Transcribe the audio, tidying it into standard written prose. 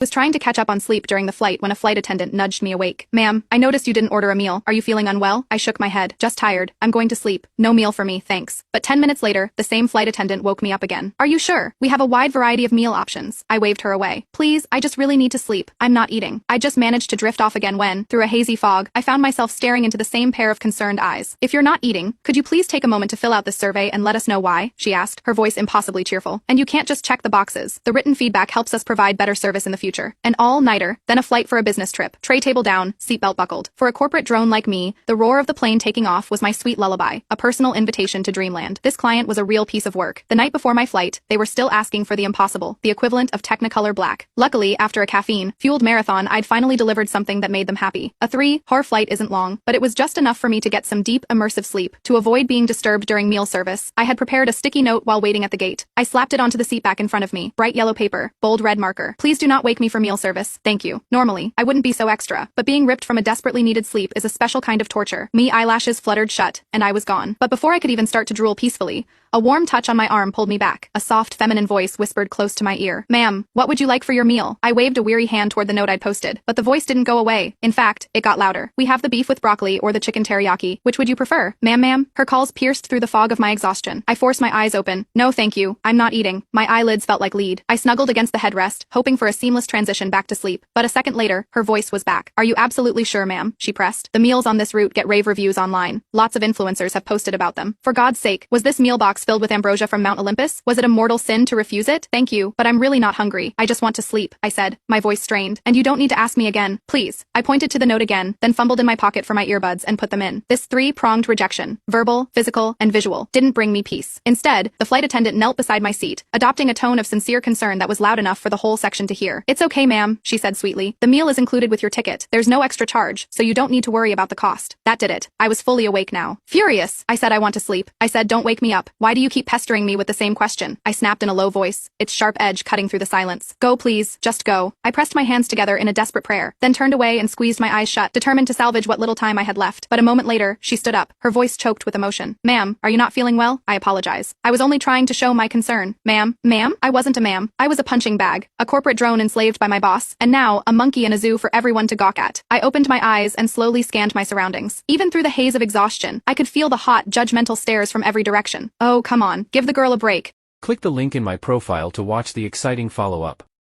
Was trying to catch up on sleep during the flight when a flight attendant nudged me awake. Ma'am, I noticed you didn't order a meal. Are you feeling unwell? I shook my head. Just tired. I'm going to sleep. No meal for me, thanks. But 10 minutes later, the same flight attendant woke me up again. Are you sure? We have a wide variety of meal options. I waved her away. Please, I just really need to sleep. I'm not eating. I just managed to drift off again when, through a hazy fog, I found myself staring into the same pair of concerned eyes. If you're not eating, could you please take a moment to fill out this survey and let us know why? She asked, her voice impossibly cheerful. And you can't just check the boxes. The written feedback helps us provide better service in the future. An all-nighter, then a flight for a business trip. Tray table down, seatbelt buckled. For a corporate drone like me, the roar of the plane taking off was my sweet lullaby, a personal invitation to dreamland. This client was a real piece of work. The night before my flight, they were still asking for the impossible, the equivalent of Technicolor black. Luckily, after a caffeine-fueled marathon, I'd finally delivered something that made them happy. A 3-hour flight isn't long, but it was just enough for me to get some deep, immersive sleep. To avoid being disturbed during meal service, I had prepared a sticky note while waiting at the gate. I slapped it onto the seat back in front of me. Bright yellow paper, bold red marker. Please do not wake me for meal service. Thank you. Normally, I wouldn't be so extra, but being ripped from a desperately needed sleep is a special kind of torture. Me eyelashes fluttered shut, and I was gone. But before I could even start to drool peacefully, a warm touch on my arm pulled me back. A soft, feminine voice whispered close to my ear. Ma'am, what would you like for your meal? I waved a weary hand toward the note I'd posted, but the voice didn't go away. In fact, it got louder. We have the beef with broccoli or the chicken teriyaki. Which would you prefer? Ma'am? Her calls pierced through the fog of my exhaustion. I forced my eyes open. No thank you. I'm not eating. My eyelids felt like lead. I snuggled against the headrest, hoping for a seamless transition back to sleep. But a second later, her voice was back. Are you absolutely sure, ma'am? She pressed. The meals on this route get rave reviews online. Lots of influencers have posted about them. For God's sake, was this meal box filled with ambrosia from Mount Olympus? Was it a mortal sin to refuse it? Thank you, but I'm really not hungry. I just want to sleep, I said, my voice strained. And you don't need to ask me again, please. I pointed to the note again, then fumbled in my pocket for my earbuds and put them in. This 3-pronged rejection, verbal, physical, and visual, didn't bring me peace. Instead, the flight attendant knelt beside my seat, adopting a tone of sincere concern that was loud enough for the whole section to hear. It's okay, ma'am, she said sweetly. The meal is included with your ticket. There's no extra charge, so you don't need to worry about the cost. That did it. I was fully awake now. Furious, I said I want to sleep. I said don't wake me up. Why do you keep pestering me with the same question? I snapped in a low voice, its sharp edge cutting through the silence. Go please, just go. I pressed my hands together in a desperate prayer, then turned away and squeezed my eyes shut, determined to salvage what little time I had left. But a moment later, she stood up, her voice choked with emotion. Ma'am, are you not feeling well? I apologize. I was only trying to show my concern. Ma'am? I wasn't a ma'am. I was a punching bag, a corporate drone enslaved by my boss, and now a monkey in a zoo for everyone to gawk at. I opened my eyes and slowly scanned my surroundings. Even through the haze of exhaustion, I could feel the hot, judgmental stares from every direction. Oh, come on, give the girl a break. Click the link in my profile to watch the exciting follow-up.